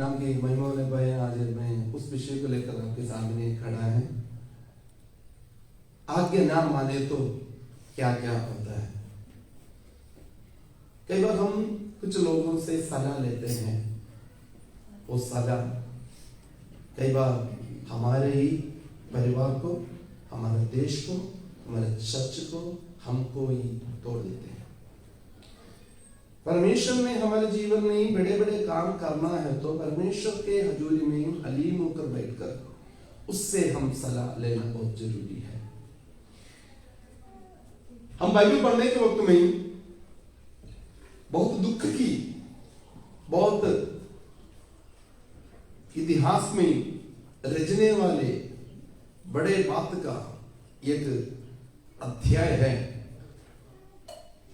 नाम की महिमा ने भाई आज मैं उस विषय को लेकर आपके सामने खड़ा है। आज्ञा ना माने तो क्या क्या होता है। कई बार हम कुछ लोगों से सलाह लेते हैं, वो सलाह कई बार हमारे ही परिवार को, हमारे देश को, हमारे चर्च को, हमको ही तोड़ देते हैं। परमेश्वर ने हमारे जीवन में बड़े बड़े काम करना है तो परमेश्वर के हजूरी में हलीम होकर बैठकर उससे हम सलाह लेना बहुत जरूरी है। हम बाइबल पढ़ने के वक्त में बहुत दुख की, बहुत इतिहास में रचने वाले बड़े बात का एक अध्याय है।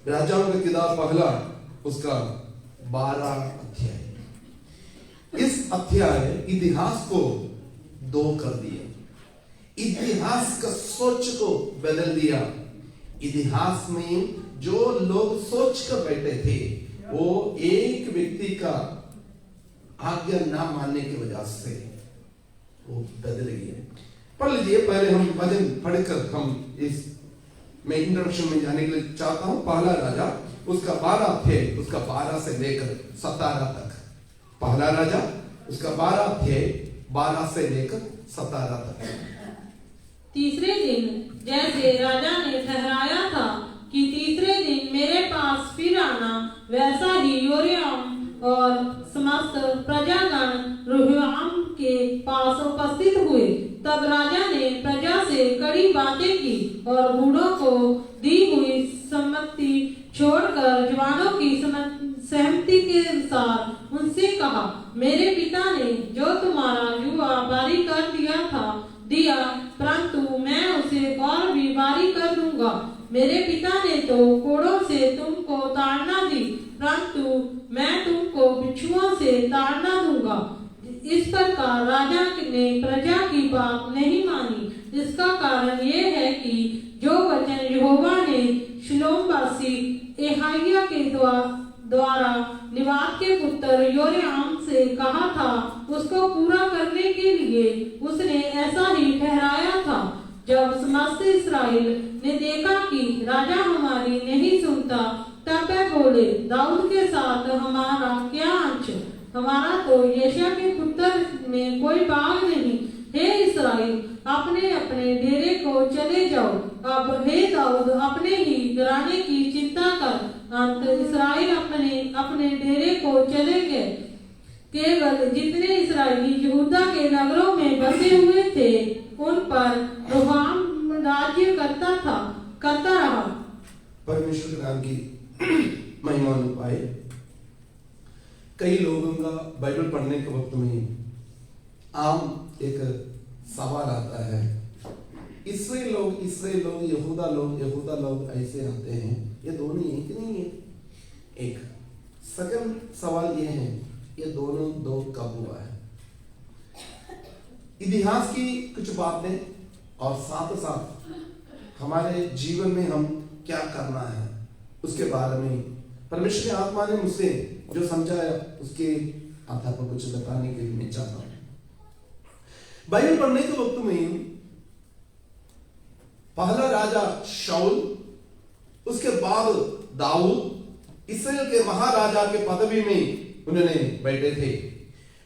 राजाओं की किताब पहला उसका 12 अध्याय। इस अध्याय इतिहास को दो कर दिया, इतिहास का सोच को बदल दिया। इतिहास में जो लोग सोच कर बैठे थे वो एक व्यक्ति का आज्ञा ना मानने की वजह से वो बदल गए। पढ़ लीजिए, पहले हम वचन पढ़कर हम इस मैं इंट्रोडक्शन में जाने के लिए चाहता हूं। पहला राजा उसका 12 अध्याय उसका 12 से लेकर 17 तक। पहला राजा उसका 12 अध्याय 12 से लेकर 17 तक। तीसरे दिन जैसे राजा ने ठहराया था कि तीसरे दिन मेरे पास फिर आना, वैसा ही योराम और समस्त प्रजागण रोहबाम के पास उपस्थित हुए। तब राजा ने प्रजा से कड़ी बातें की और बूढ़ों को दी हुई सम्मति छोड़कर जवानों की सहमति के अनुसार उनसे कहा, मेरे पिता ने जो तुम्हारा युवा बारी कर दिया, परंतु मैं उसे और भी बारी कर दूंगा। मेरे पिता ने तो कोड़ों से तुमको ताड़ना दी, परंतु मैं तुमको बिच्छुओं से ताड़ना दूंगा। इस प्रकार राजा ने प्रजा की बात नहीं मानी। इसका कारण ये है कि जो वचन यहोवा ने शिलोमवासी एहाया के द्वारा निबात के पुत्र योराम से कहा था, उसको पूरा करने के लिए उसने ऐसा ही ठहराया था। जब समस्त इस्राएल ने देखा कि राजा हमारी नहीं सुनता, तब वे बोले, दाऊद के साथ हमारा क्या अंश? हमारा तो यशायाह के पुत्र में कोई भाग नहीं। हे इस्राएल, अपने अपने डेरे को चले जाओ। अब हे दाऊद, अपने ही घराने की चिंता कर। अंत इस्राएल अपने अपने डेरे को चले गए। केवल जितने इस्राएली यहूदा के नगरों में बसे हुए थे उन पर रोहबाम राज्य करता रहा। परमेश्वर के नाम की महिमा पाए। कई लोगों का बाइबल पढ़ने के वक्त में आम एक सवाल आता है, इस्राएल लोग यहूदा लोग ऐसे आते हैं, ये दोनों एक नहीं है। एक सेकंड सवाल ये है, ये दोनों दो कब हुआ है? इतिहास की कुछ बातें और साथ साथ हमारे जीवन में हम क्या करना है उसके बारे में परमेश्वर की आत्मा ने मुझसे जो समझाया उसके आधार पर कुछ बताने के लिए मैं चाहता हूं। बाइबल पढ़ने के वक्त में पहला राजा शाऊल, उसके बाद दाऊद इस्राएल के महाराजा के पदवी में उन्होंने बैठे थे।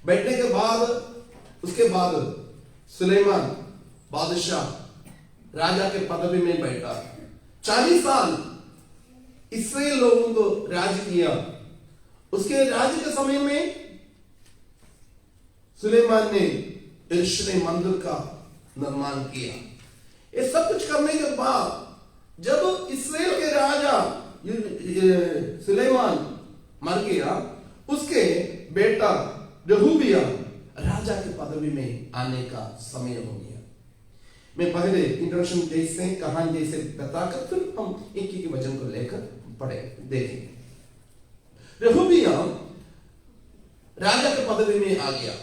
बैठने के बाद उसके बाद सुलेमान बादशाह राजा के पदवी में बैठा। 40 साल इस्राएल लोगों को राज किया। उसके राज्य के समय में सुलेमान ने यरूशलेम मंदिर का निर्माण किया। ये सब कुछ करने के बाद जब इस्राएल के राजा सुलेमान मर गया, उसके बेटा रेहूबियम राजा के पदवी में आने का समय हो गया। मैं पहले इंट्रोडक्शन जैसे कहानी जैसे बताकर फिर हम एक ही वचन को लेकर पढ़े देखेंगे। रेहूबियम राजा के पदवी में आ गया।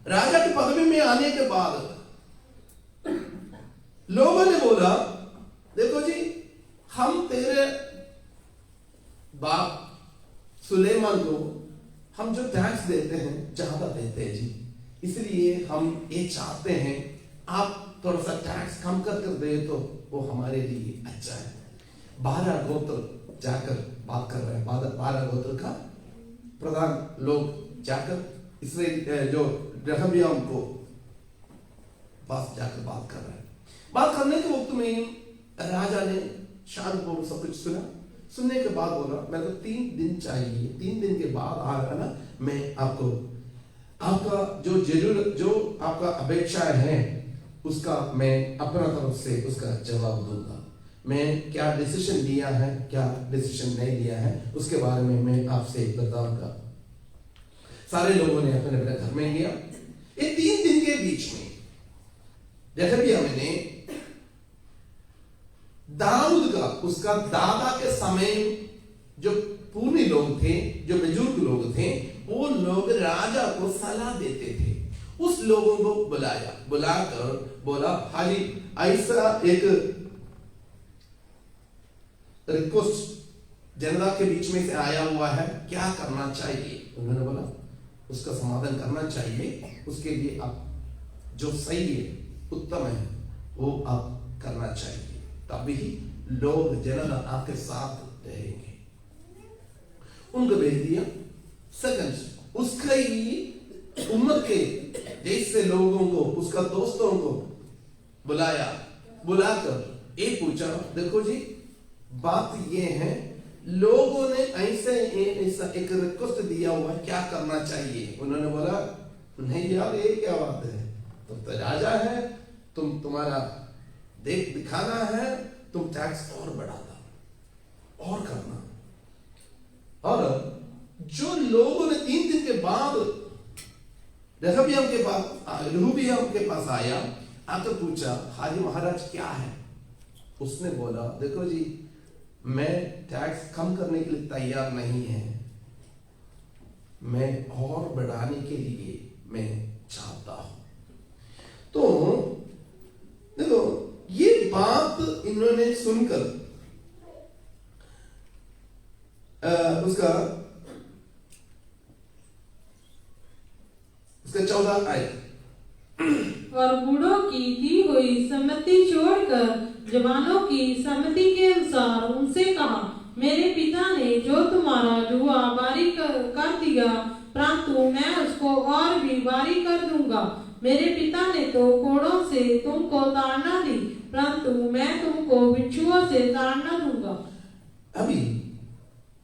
राजा के पदवी में आने के बाद लोगों ने बोला, देखो जी, हम तेरे बाप सुलेमान को हम जो टैक्स देते हैं ज्यादा देते हैं जी, इसलिए हम ये चाहते हैं आप थोड़ा सा टैक्स कम कर दे तो वो हमारे लिए अच्छा है। 12 गोत्र जाकर बात कर रहे हैं, 12 गोत्र का प्रधान लोग जाकर इसराइल जो रहबियाम को पास जाकर बात कर रहे हैं। बात करने के वक्त में राजा ने शांतपूर्वक सब कुछ सुना। सुनने के बाद बोला मेरे को 3 दिन चाहिए, 3 दिन के बाद आ रहा ना, मैं आपको आपका जो जरूरत जो आपका अपेक्षाएं हैं उसका मैं अपना तरफ से उसका जवाब दूंगा। मैं क्या डिसीजन लिया है, क्या डिसीजन नहीं लिया है, उसके बारे में मैं आपसे बताऊंगा। सारे लोगों ने अपने अपने घर में गया। ये 3 दिन के बीच में रहबियाम ने दाऊद का, उसका दादा के समय जो पूर्वी लोग थे, जो बुजुर्ग लोग थे, वो लोग राजा को सलाह देते थे। उस लोगों को बुलाया, बुलाकर बोला हाजी ऐसा एक रिक्वेस्ट जनता के बीच में से आया हुआ है, क्या करना चाहिए? उन्होंने बोला उसका समाधान करना चाहिए, उसके लिए आप जो सही है, उत्तम है, वो आप करना चाहिए, तभी लोग जनता आपके साथ रहेंगे। उनको भेज दिया। सेकंड, उसका ही उम्र के जैसे लोगों को, उसका दोस्तों को बुलाया, बुलाकर ये पूछा देखो जी बात ये है, लोगों ने ऐसा एक रिक्वेस्ट दिया हुआ है, क्या करना चाहिए? उन्होंने बोला नहीं यार ये क्या बात है, तुम तो राजा है, तुम्हारा दिखाना है, तुम टैक्स और बढ़ाना और करना। और जो लोगों ने 3 दिन के बाद रहबियाम के पास आया, आकर पूछा हाजी महाराज क्या है? उसने बोला देखो जी मैं टैक्स कम करने के लिए तैयार नहीं है, मैं और बढ़ाने के लिए मैं चाहता हूं। तो देखो ये बात इन्होंने सुनकर उसका 14 आए। और बूढ़ों की दी हुई सम्मति छोड़कर जवानों की सम्मति के अनुसार उनसे कहा, मेरे पिता ने जो तुम्हारा जुआ बारी कर दिया, परंतु मैं उसको और भी बारी कर दूंगा। मेरे पिता ने तो कोड़ों से तुमको ताड़ना दी, परंतु मैं तुमको बिच्छुओं से ताड़ना दूंगा। अभी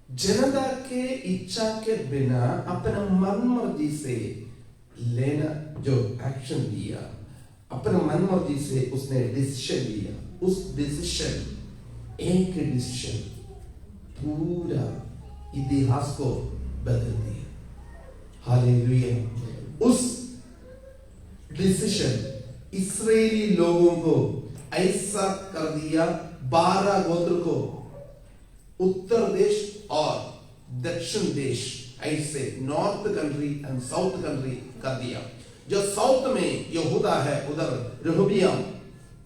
जनता के इच्छा के बिना अपना मन मर्जी से लेना, जो एक्शन लिया, अपने मन मर्जी से उसने डिसीजन लिया, उस डिसीजन एक डिसीजन पूरा इतिहास को बदल दिया। हालेलुया। उस डिसीजन इस्राएली लोगों को ऐसा कर दिया, 12 गोत्र को उत्तर देश और दक्षिण देश, ऐसे north country and south country कर दिया। जो साउथ में यहूदा है उधर रहबियाम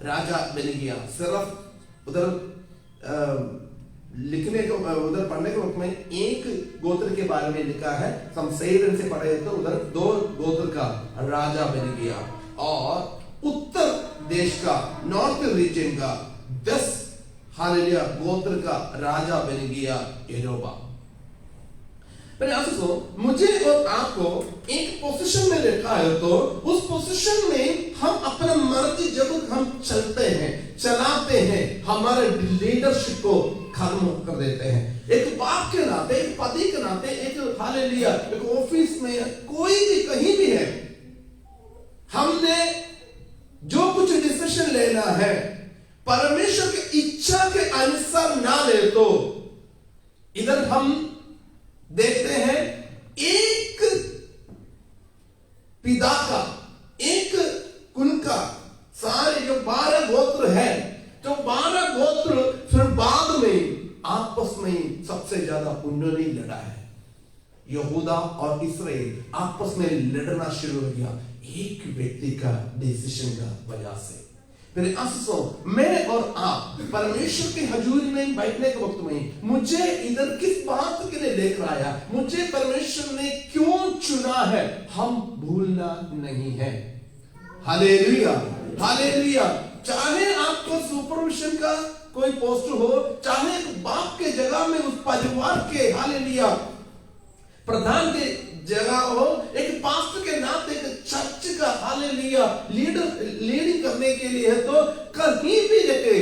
राजा बन गया। सिर्फ उधर लिखने को, उधर पढ़ने के वक्त में एक गोत्र के बारे में लिखा है, शमशेर से पढ़े तो उधर 2 गोत्र का राजा बन गया, और उत्तर देश का, नॉर्थ रीजन का 10 हालेलुया गोत्र का राजा बन गया यरोबाम। मुझे और आपको एक पोजीशन में रखा है, तो उस पोजीशन में हम अपना मर्जी जब हम चलते हैं, चलाते हैं, हमारे लीडरशिप को खत्म कर देते हैं। एक बाप के नाते, एक पति के नाते, एक हालेलुया एक ऑफिस में, कोई भी कहीं भी है, हमने जो कुछ डिसीजन लेना है परमेश्वर की इच्छा के अनुसार ना ले, तो इधर हम देखते हैं एक पिता का, एक कुल का, सारे जो 12 गोत्र है, तो 12 गोत्र फिर बाद में आपस में सबसे ज्यादा उन्होंने लड़ा है। यहूदा और इस्राएल आपस में लड़ना शुरू हो गया एक व्यक्ति का डिसीजन का वजह से। फिर आंसू मैं और आप परमेश्वर के हजूरी में बैठने के वक्त में मुझे इधर किस बात के लिए लेकर आया, मुझे परमेश्वर ने क्यों चुना है, हम भूलना नहीं है। Hallelujah, hallelujah. चाहे आपको सुपरविजन का कोई पोस्ट हो, चाहे बाप के जगह में उस परिवार के हालेलुया प्रधान के जगह हो, एक पास्टर के नाते एक चर्च का हालेलुया लीडिंग करने के लिए है, तो कहीं भी रखे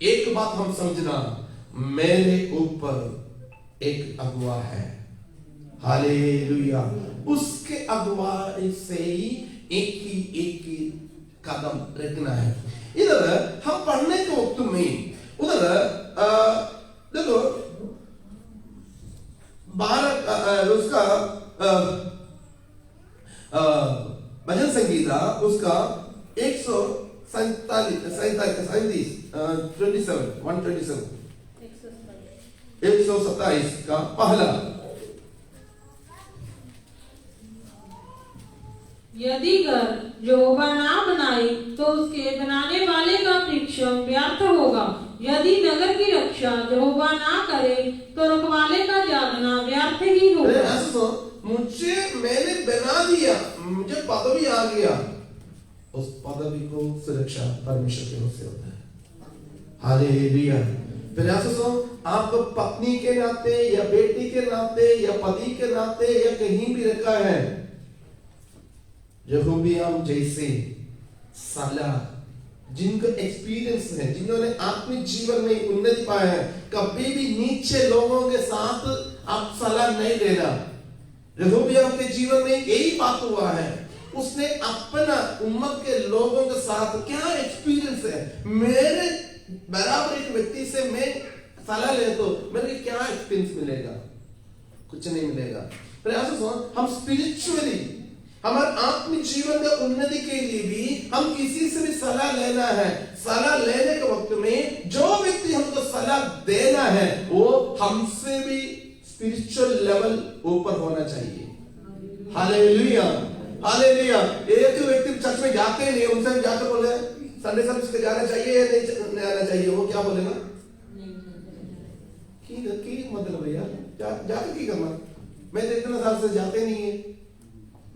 एक बात हम समझना, मेरे ऊपर एक अगुआ है। हालेलुया। उसके अगुवाई से ही एक ही कदम रखना है। इधर हम पढ़ने के वक्त में उधर देखो 12 उसका भजन संगीता उसका 127 का पहला, यदि घर यहोवा ना बनाए तो उसके बनाने वाले का परिश्रम व्यर्थ होगा। यदि नगर की रक्षा यहोवा ना करे तो रखवाले का जागना व्यर्थ ही होगा। मुझे मैंने बना दिया, मुझे पदवी आ गया, उस पदवी को सुरक्षा परमेश्वर की ओर से होता है। हालेलुया। फिर आप पत्नी के नाते या बेटी के नाते या पति के नाते या कहीं भी रखा है, यहोबियाम जैसे सलाह जिनको एक्सपीरियंस है, जिन्होंने आत्मिक जीवन में उन्नति पाया है, कभी भी नीचे लोगों के साथ आप सलाह नहीं लेना। यहोबियाम के जीवन में यही बात हुआ है, उसने अपना उम्मत के लोगों के साथ क्या एक्सपीरियंस है, मेरे बराबर एक व्यक्ति से मैं सलाह ले तो मेरे क्या एक्सपीरियंस मिलेगा, कुछ नहीं मिलेगा। हम स्पिरिचुअली हमारे आत्मिक जीवन के उन्नति के लिए भी हम किसी से भी सलाह लेना है। सलाह लेने के वक्त में जो व्यक्ति हमको सलाह देना है वो हमसे भी स्पिरिचुअल लेवल ऊपर होना चाहिए। Hallelujah, hallelujah. एक व्यक्ति चर्च में जाते नहीं, उनसे जाकर बोले संडे सर्विस के जाना चाहिए या नहीं आना चाहिए, वो क्या बोलेगा की मतलब भैया जाकर की करना, मैं तो इतना साल से जाते नहीं है,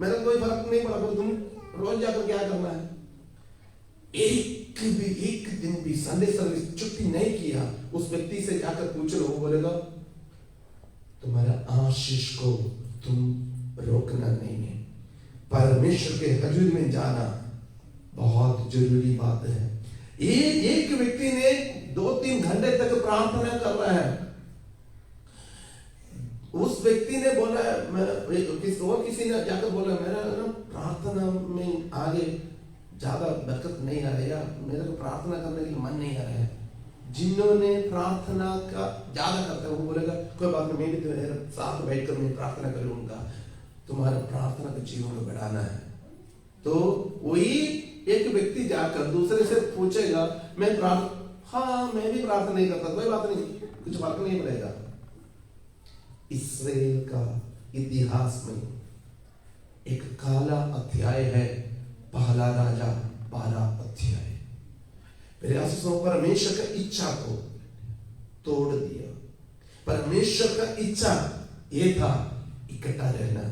मेरा कोई फर्क नहीं पड़ा, तुम रोज जाकर क्या करना है। एक दिन भी संडे सर्विस छुट्टी नहीं किया, उस व्यक्ति से जाकर पूछ लो, वो बोलेगा तुम्हारा आशीष को तुम रोकना नहीं है। परमेश्वर के हजूर में जाना बहुत जरूरी बात है। एक व्यक्ति ने 2-3 घंटे तक प्रार्थना कर रहा है, उस व्यक्ति ने बोला, किसी ने जाकर बोला मेरा ना प्रार्थना में आगे ज्यादा बरकत नहीं आ रही, मेरे को प्रार्थना करने के लिए मन नहीं आ रहा है। जिन्होंने प्रार्थना का ज्यादा करता है वो बोलेगा कोई बात नहीं, मैं भी तुम्हारे साथ बैठकर मैं प्रार्थना करूंगा, तुम्हारा प्रार्थना का जीवन को बढ़ाना है। तो वही एक व्यक्ति जाकर दूसरे से पूछेगा मैं हाँ मैं भी प्रार्थना नहीं करता, कोई बात नहीं, कुछ फर्क नहीं पड़ेगा। इस्राएल का इतिहास में एक काला अध्याय है, पहला राजा 12 अध्याय। परमेश्वर का इच्छा को तोड़ दिया। परमेश्वर का इच्छा ये था इकट्ठा रहना,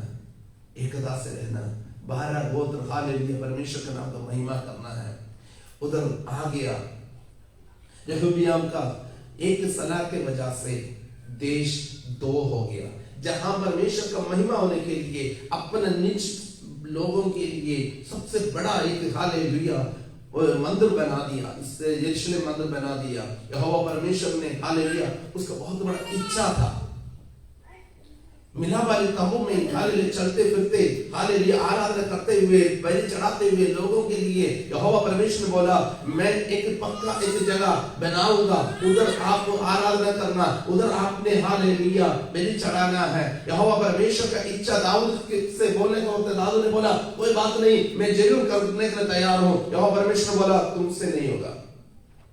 एकता से रहना, 12 गोत्र हालेलुया परमेश्वर का नाम का महिमा करना है। उधर आ गया यहोबियाम का एक सलाह के वजह से देश 2 हो गया। जहां परमेश्वर का महिमा होने के लिए अपने निज लोगों के लिए सबसे बड़ा एक हालेलुया मंदिर बना दिया, यरूशलेम मंदिर बना दिया। यहोवा परमेश्वर ने हालेलुया उसका बहुत बड़ा इच्छा था। मिला वाले तंबू में हालेलुया चलते फिरते हालेलुया आराधना करते हुए बलि चढ़ाते हुए लोगों के लिए यहोवा परमेश्वर ने बोला मैं एक पक्का एक जगह बनाऊंगा, उधर आप आराधना करना, उधर आपने हालेलुया बलि चढ़ाना है। यहोवा परमेश्वर का इच्छा दाऊद से बोलने का होता, दाऊद ने बोला कोई बात नहीं मैं जरूर करने के लिए तैयार हूं। यहोवा परमेश्वर ने बोला तुमसे नहीं होगा,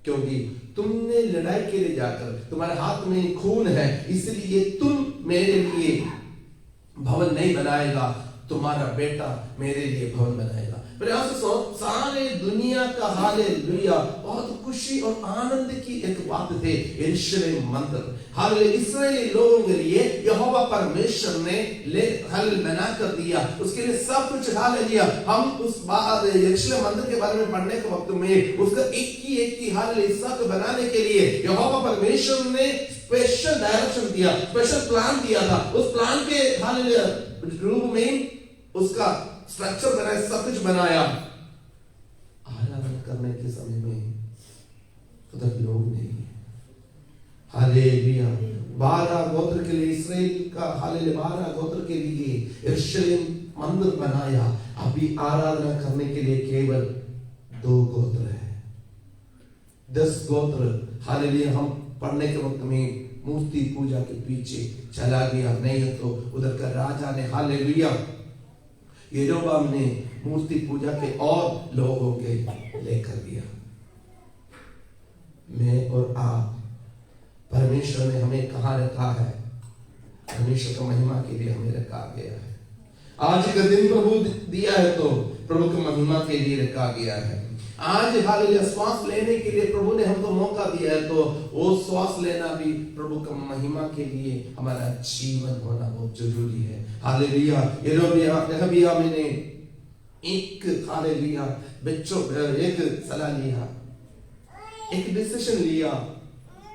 क्योंकि तुमने लड़ाई के लिए जाकर तुम्हारे हाथ में खून है, इसलिए तुम मेरे लिए भवन नहीं बनाएगा। तुम्हारा बेटा मेरे लिए भवन बनाएगा। प्रयास सारे दुनिया का हालेलुया बहुत खुशी और आनंद की एक बात थे यरूशलेम मंदिर। हालेलुया इस्राएली लोगों के लिए यहोवा परमेश्वर ने हल बना कर दिया, उसके लिए सब कुछ हालेलुया। हम उस बात यरूशलेम मंदिर के बारे में पढ़ने के वक्त में उसका एक ही हालेलुया हिस्सा को बनाने के लिए यहोवा परमेश्वर ने स्पेशल डायरेक्शन दिया, स्पेशल प्लान दिया था। उस प्लान के हालेलुया रूप में उसका स्ट्रक्चर बनाया, सब कुछ बनाया। आराधना करने के समय में उधर लोग नहीं है। हालेलुया 12 गोत्र के लिए इस्राएल का हालेलुया 12 गोत्र के लिए यरूशलेम मंदिर बनाया। अभी आराधना करने के लिए केवल 2 गोत्र है। 10 गोत्र हालेलुया हम पढ़ने के वक्त में मूर्ति पूजा के पीछे चला गया। नहीं तो उधर का राजा ने हालेलुया यरोबाम ने मूर्ति पूजा के और लोगों के लेकर दिया। मैं और आप परमेश्वर ने हमें कहाँ रखा है? परमेश्वर का महिमा के लिए हमें रखा गया है। आज का दिन प्रभु दिया है तो प्रभु की महिमा के लिए रखा गया है। आज हालेलुया श्वास लेने के लिए प्रभु ने हमको मौका दिया है तो वो श्वास लेना भी प्रभु का महिमा के लिए हमारा जीवन होना बहुत जरूरी है। हालेलुया यहोवा मैंने एक हालेलुया बच्चों एक सलाह लिया, एक डिसीजन लिया,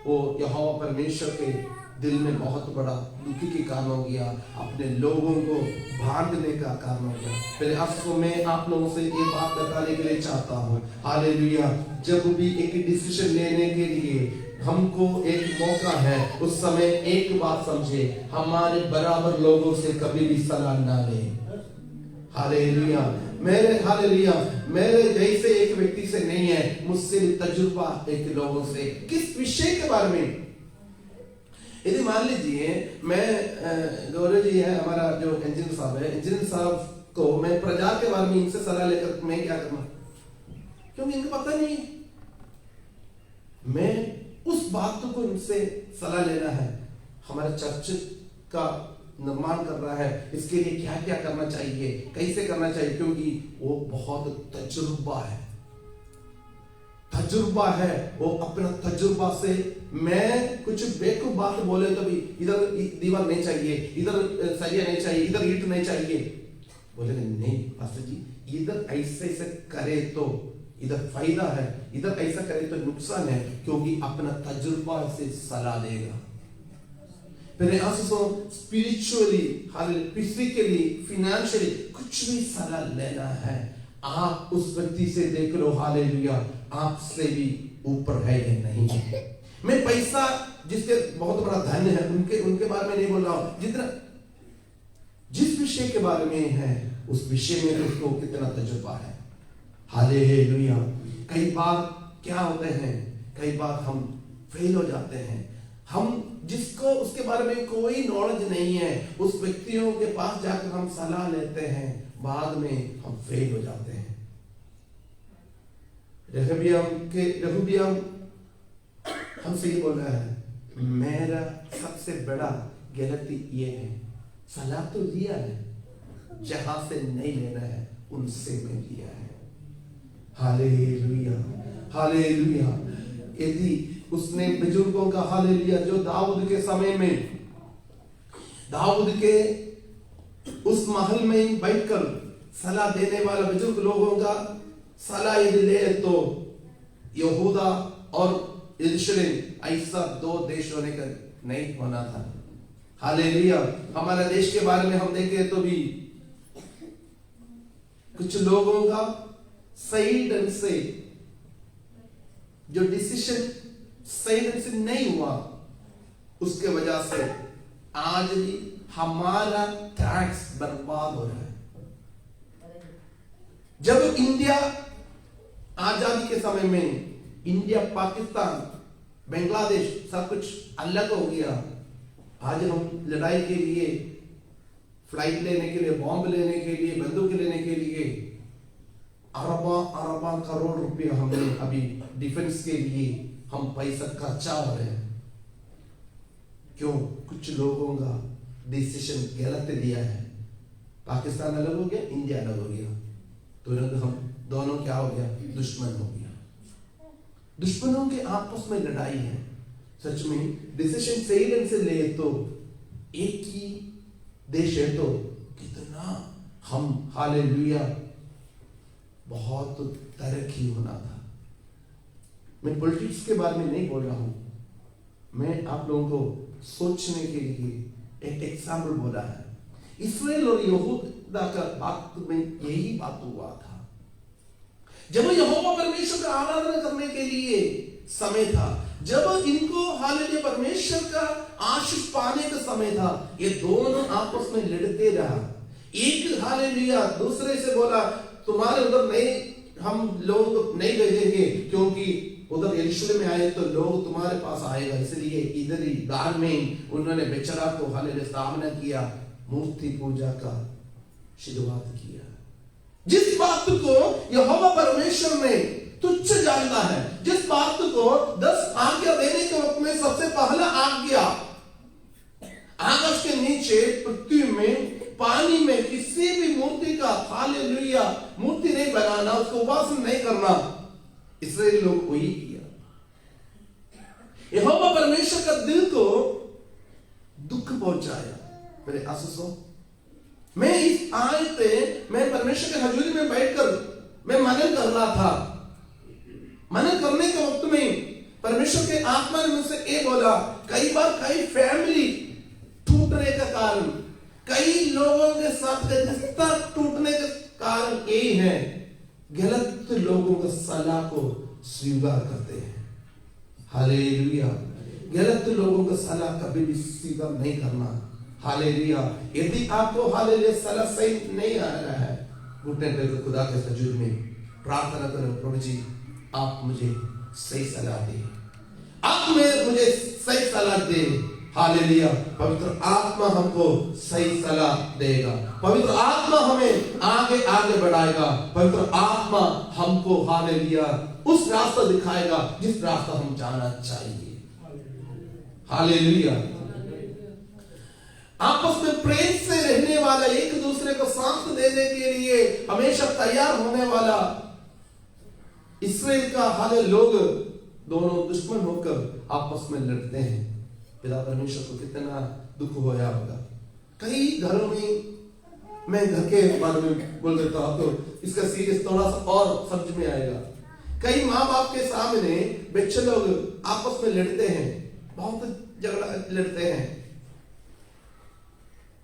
वो यहोवा परमेश्वर के दिल में बहुत बड़ा दुखी के कारण हो गया, अपने लोगों को भागने का कारण हो गया। पहले आपको मैं आप लोगों से ये बात बताने के लिए चाहता हूँ हालेलुया जब भी एक डिसीजन लेने के लिए हमको एक मौका है, उस समय एक बात समझे, हमारे बराबर लोगों से कभी भी सलाह ना ले। हालेलुया मेरे जैसे एक व्यक्ति से नहीं है, मुझसे भी तजुर्बा एक लोगों से किस विषय के बारे में। यदि मान लीजिए मैं गौरव जी है हमारा जो इंजीनियर साहब है, इंजीनियर साहब को मैं प्रजा के बारे में इनसे सलाह लेकर मैं क्या करना, क्योंकि इनको पता नहीं, मैं उस बात को इनसे सलाह लेना है। हमारे चर्च का निर्माण कर रहा है, इसके लिए क्या क्या करना चाहिए, कैसे करना चाहिए, क्योंकि वो बहुत तजुर्बा है। वो अपना तजुर्बा से मैं कुछ बेवकूफ बात बोले तो भी इधर दीवार नहीं चाहिए, इधर सरिया नहीं चाहिए, इधर ईंट नहीं चाहिए, बोले नहीं पास्टर जी इधर ऐसे ऐसे करे तो इधर फायदा है, इधर ऐसा करे तो नुकसान है, क्योंकि अपना तजुर्बा से सलाह देगा। फिर स्पिरिचुअली फिजिकली फाइनेंशियली कुछ भी सलाह लेना है, आप उस व्यक्ति से देख लो हालेलुया आपसे भी ऊपर है या नहीं है। मैं पैसा जिसके बहुत बड़ा धन है उनके बारे में नहीं बोल रहा हूं, जितना जिस विषय के बारे में है उस विषय में उसको कितना तजुर्बा है। हालेलुया कई बार क्या होते हैं, कई बार हम फेल हो जाते हैं, हम जिसको उसके बारे में कोई नॉलेज नहीं है उस व्यक्तियों के पास जाकर हम सलाह लेते हैं, बाद में हम फेल हो जाते हैं। रहबियाम हमसे ये बोल रहा है, मेरा सबसे बड़ा गलती ये है, सलाह तो लिया है, जहां से नहीं लेना है उनसे मैं लिया है। Hallelujah hallelujah. यदि उसने बुजुर्गों का हालेलुया जो दाऊद के समय में दाऊद के उस महल में बैठकर सलाह देने वाला बुजुर्ग लोगों का सलाह यदि ले तो यहूदा और यरूशलेम ऐसा 2 देश होने का नहीं होना था। हालेलुया हमारे देश के बारे में हम देखें तो भी कुछ लोगों का सही ढंग से जो डिसीजन सही ढंग से नहीं हुआ, उसके वजह से आज भी हमारा टैक्स बर्बाद हो रहा है। जब इंडिया आजादी के समय में इंडिया पाकिस्तान बांग्लादेश सब कुछ अलग हो गया, आज हम लड़ाई के लिए फ्लाइट लेने के लिए, बॉम्ब लेने के लिए, बंदूक लेने के लिए अरबा करोड़ रुपया हमने अभी डिफेंस के लिए हम पैसा खर्चा हो रहे हैं। क्यों? कुछ लोगों का डिसीजन गलत लिया है। पाकिस्तान अलग हो गया, इंडिया अलग हो गया, तुरंत हम दोनों क्या हो गया, दुश्मन हो गया। दुश्मनों के आपस में लड़ाई है। सच में डिसीजन सही ढंग से ले तो एक ही देश है तो कितना हम हालेलुया बहुत तरक्की होना था। मैं पॉलिटिक्स के बारे में नहीं बोल रहा हूं, मैं आप लोगों को सोचने के लिए एक एग्जाम्पल बोला है। इस्राएल और यहूदा का बात में यही बात हुआ था। जब यहोवा परमेश्वर का आराधना करने के लिए समय था, जब इनको हालेलुया परमेश्वर का आशीष पाने का समय था, ये दोनों आपस में लड़ते रहा। एक हालेलुया दूसरे से बोला तुम्हारे उधर नहीं, हम लोग नहीं भेजेंगे क्योंकि उधर यरूशलेम में आए तो लोग तुम्हारे पास आएगा, इसलिए इधर ही दान में उन्होंने बेचारा को हालेलुया सामना किया, मूर्ति पूजा का शुरुआत किया। जिस बात को यहोवा परमेश्वर ने तुच्छ जानता है, जिस बात को 10 आज्ञा देने के वक्त में सबसे पहला आज्ञा आकाश के नीचे पृथ्वी में पानी में किसी भी मूर्ति का हालेलुया मूर्ति नहीं बनाना, उसको उपासना नहीं करना, इसराइली लोग को ही किया। यहोवा परमेश्वर का दिल को दुख पहुंचाया। मेरे आसूसों, मैं इस आयत पे मैं परमेश्वर के हजूरी में बैठकर मैं मनन कर रहा था। मनन करने के वक्त में परमेश्वर के आत्मा ने मुझसे ये बोला, कई बार कई फैमिली टूटने का कारण, कई लोगों के साथ रिश्ता टूटने का कारण यही है, गलत लोगों का सलाह को स्वीकार करते हैं। हालेलुया, गलत लोगों का सलाह कभी भी स्वीकार नहीं करना। हालेलुया, यदि आपको हालेलुया सलाह सही नहीं आ रहा है, घुटने पे खुदा के हजूर में प्रार्थना करो, प्रभु जी आप मुझे सही सलाह दें, आप मुझे सही सलाह दें। हालेलुया, पवित्र आत्मा हमको सही सलाह देगा, पवित्र आत्मा हमें आगे आगे बढ़ाएगा, पवित्र आत्मा हमको हालेलुया उस रास्ता दिखाएगा जिस रास्ता हम जाना चाहिए। हालेलुया, आपस में प्रेम से रहने वाला, एक दूसरे को साथ देने के लिए हमेशा तैयार होने वाला इस्राएल का हाले लोग दोनों दुश्मन होकर आपस में लड़ते हैं। पिता परमेश्वर को कितना दुख होया होगा। कई घरों में, मैं घर के बारे में बोल देता हूं तो इसका सीरियस थोड़ा सा और समझ में आएगा। कई माँ बाप के सामने बच्चे लोग आपस में लड़ते हैं, बहुत झगड़ा लड़ते हैं,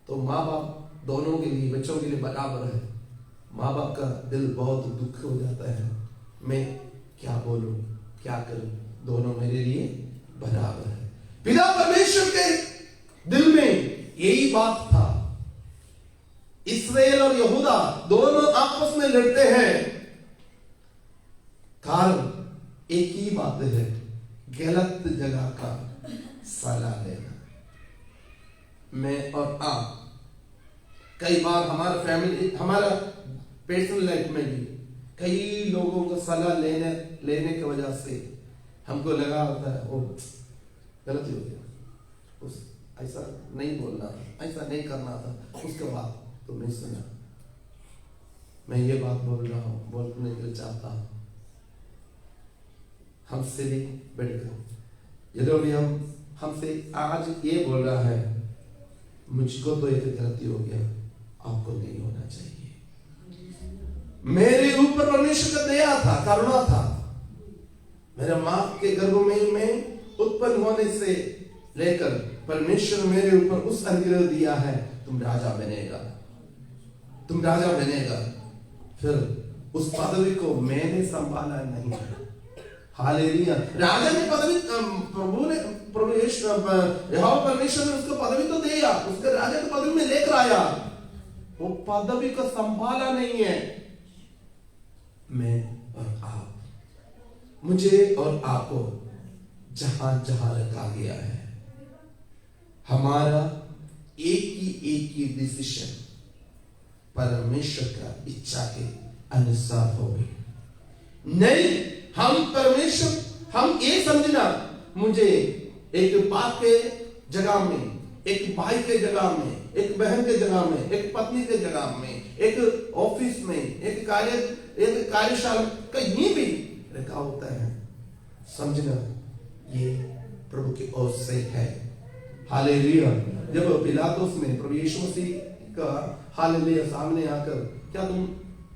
तो माँ बाप दोनों के लिए, बच्चों के लिए बराबर है। माँ बाप का दिल बहुत दुख हो जाता है, मैं क्या बोलूं क्या करूं, दोनों मेरे लिए बराबर है। पिता परमेश्वर के दिल में यही बात था। इस्राएल और यहूदा दोनों आपस में लड़ते हैं, कारण एक ही बात है, गलत जगह का सलाह लेना। मैं और आप कई बार हमारा फैमिली, हमारा पर्सनल लाइफ में भी कई लोगों को सलाह लेने की वजह से हमको लगा होता है वो गलती हो गया, उस ऐसा नहीं बोलना था, ऐसा नहीं करना था, उसके बाद तुमने सुना। मैं ये बात बोल रहा हूँ, बोलने के लिए चाहता हूँ, हमसे भी बैठकर यदि हमसे आज ये बोल रहा है मुझको तो एक गलती हो गया, आपको नहीं होना चाहिए। मेरे ऊपर परमेश्वर का दया था, करुणा था। मेरे माँ के गर्भ में मैं उत्पन्न होने से लेकर परमेश्वर मेरे ऊपर उस अनुग्रह दिया है, तुम राजा बनेगा, तुम राजा बनेगा। फिर उस पदवी को मैंने संभाला नहीं है। हालेलुया, राजा की पदवी यहोवा परमेश्वर ने उसको पदवी तो दिया, उसके राजा की पदवी में लेकर आया, वो पदवी को संभाला नहीं है। मैं और आप, मुझे और आपको जहां जहां रखा गया है, हमारा एक ही डिसीजन परमेश्वर का इच्छा के अनुसार होगी। नहीं, हम परमेश्वर, हम ये समझना मुझे एक बाप के जगह में, एक भाई के जगह में, एक बहन के जगह में, एक पत्नी के जगह में, एक ऑफिस में, एक कार्यशाला, कहीं भी रखा होता है, समझना ये प्रभु की ओर से है। हालेलुया। जब पिलातुस ने प्रभु यीशु मसीह का हालेलुया सामने आकर, क्या तुम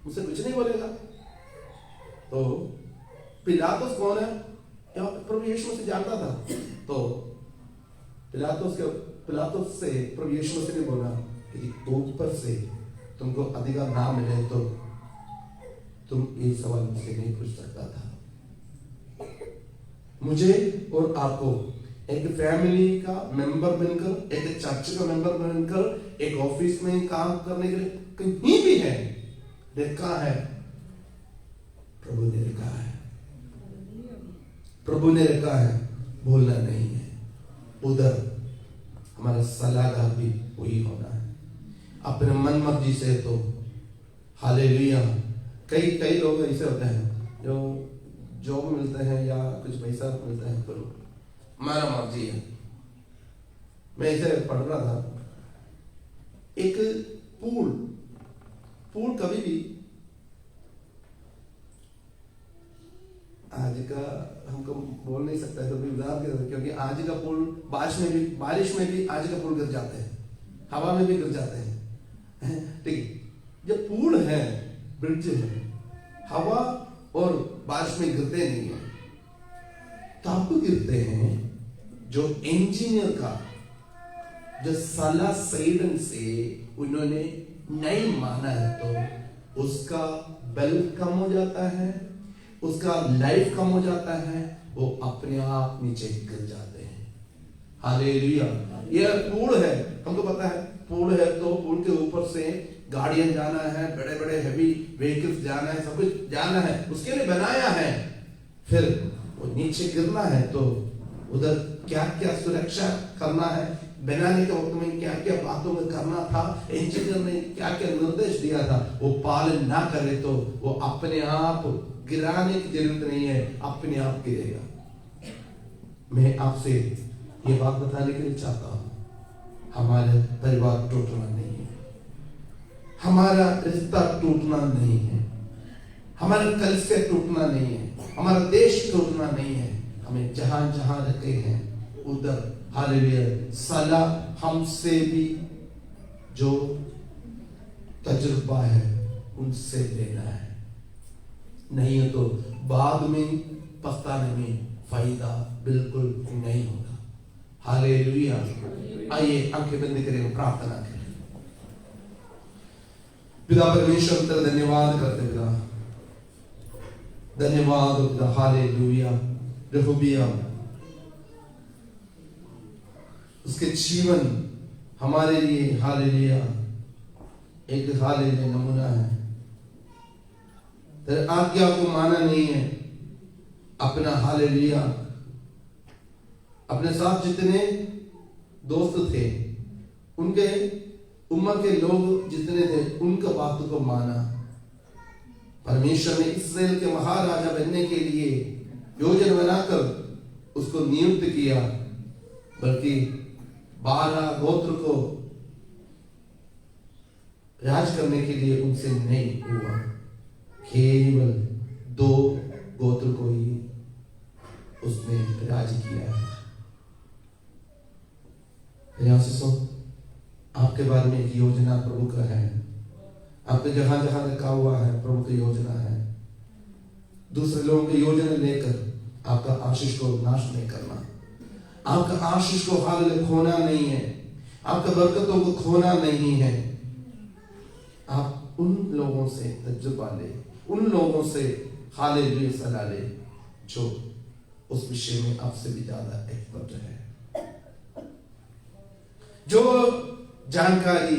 मुझसे कुछ नहीं बोलेगा? तो पिलातुस कौन है? क्या प्रभु यीशु मसीह जानता था? तो पिलातुस से प्रभु यीशु मसीह ने बोला कि ऊपर से तुमको अधिकार ना मिले तो तुम ये सवाल मुझसे नहीं पूछ सकता था। मुझे और आपको एक फैमिली का मेंबर बनकर, एक चर्च का मेंबर बनकर, एक ऑफिस में काम करने के लिए कहीं भी है रखा है। प्रभु ने रखा है, प्रभु ने रखा है, बोलना नहीं है। उधर हमारा सलाहकार भी वही होना है, अपने मन मर्जी से। तो हालेलुया। कई लोग ऐसे होते हैं जो जॉब मिलते हैं या कुछ पैसा मिलता है, पर हमारा मर्जी है। मैं इसे पढ़ रहा था, एक पूल कभी भी आज का हमको बोल नहीं सकता है, तो भी उदाहरण के, क्योंकि आज का पुल बारिश में भी आज का पुल गिर जाते हैं, हवा में भी गिर जाते हैं। ठीक है, जब पुल है, ब्रिज है, हवा और बारिश में गिरते नहीं है, तब गिरते हैं जो इंजीनियर का जो सलाह सैडन से उन्होंने नहीं माना है, तो उसका बल कम हो जाता है, उसका लाइफ कम हो जाता है, वो अपने आप नीचे गिर जाते हैं। हालेलुया। ये पुल है, हमको पता है पुल है, तो पुल के ऊपर से गाड़ियां जाना है, बड़े बड़े हैवी व्हीकल्स जाना है, सब कुछ जाना है, उसके लिए बनाया है। फिर वो नीचे गिरना है तो उधर क्या क्या सुरक्षा करना है, बनाने के वक्त में क्या क्या बातों में करना था, इंजीनियर ने क्या क्या निर्देश दिया था, वो पालन ना करे तो वो अपने आप, गिराने की जरूरत नहीं है, अपने आप गिरेगा। मैं आपसे ये बात बताने के लिए चाहता हूं, हमारे परिवार टूटना नहीं है, हमारा रिश्ता टूटना नहीं है, हमारा कलिसिया टूटना नहीं है, हमारा देश टूटना नहीं है। हमें जहां जहां रखे हैं उधर हालेलुया सलाह हमसे भी जो तजुर्बा है उनसे लेना है, नहीं तो बाद में पछताने में फायदा बिल्कुल नहीं होगा। हालेलुया। आइए आंखें बंद करें, प्रार्थना करें। पिता परमेश्वर तेरा धन्यवाद करते पिता, धन्यवाद पिता। हालेलुया। रहुबिया उसके जीवन हमारे लिए हालेलुया एक हालेलुया नमूना है। तेरे आज्ञा को माना नहीं है, अपना हालेलुया अपने साथ जितने दोस्त थे, उनके उम्र के लोग जितने थे, उनका बात को माना। परमेश्वर ने इस्राएल के महाराजा बनने के लिए योजना बनाकर उसको नियुक्त किया, बल्कि 12 गोत्र को राज करने के लिए उनसे नहीं हुआ, केवल 2 गोत्र को ही उसने राज किया है। आपके बारे में एक योजना प्रभु का है, आपने जहां जहां रखा हुआ है प्रभु की योजना है। दूसरे लोगों की योजना लेकर आपका आशीष को नाश नहीं करना, आपका आशीष को हाल खोना नहीं है, आपका बरकतों को खोना नहीं है। आप उन लोगों से तजुर्बा ले, उन लोगों से हालेलुया सलाह ले जो उस विषय में आपसे भी ज्यादा एक्सपर्ट है, जो जानकारी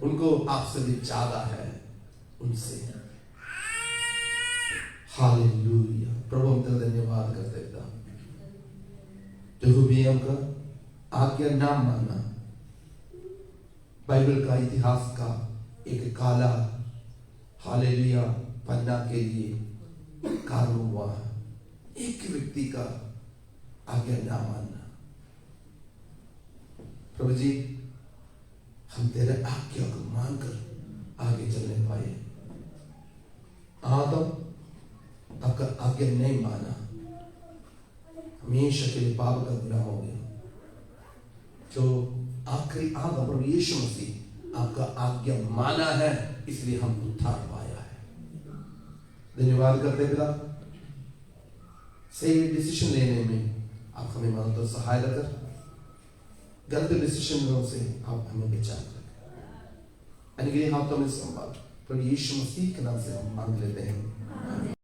उनको आपसे भी ज्यादा है, उनसे। हालेलुया। प्रभु हम तेरा धन्यवाद करते पिता, जो भी हमका आज्ञा ना मानना बाइबल का इतिहास का एक काला हालेलुया पन्ना के लिए कारण हुआ, एक व्यक्ति का आज्ञा ना मानना। प्रभु जी हम तेरे आज्ञा को मानकर आगे चलने पाए। आदम आपका आज्ञा नहीं माना, हमेशा के लिए पाप का गुलाम हो गया। तो आखिरी आदम प्रभु यीशु मसीह आपका आज्ञा माना है, इसलिए हम उद्धार पाया है। धन्यवाद करते पिता, सही डिसीजन लेने में आप हमें मदद और सहायता कर, गलत डिसीजन से आप हमें बचा कर। हाथों में संभाल प्रभु यीशु मसीह के नाम से हम मांग लेते हैं।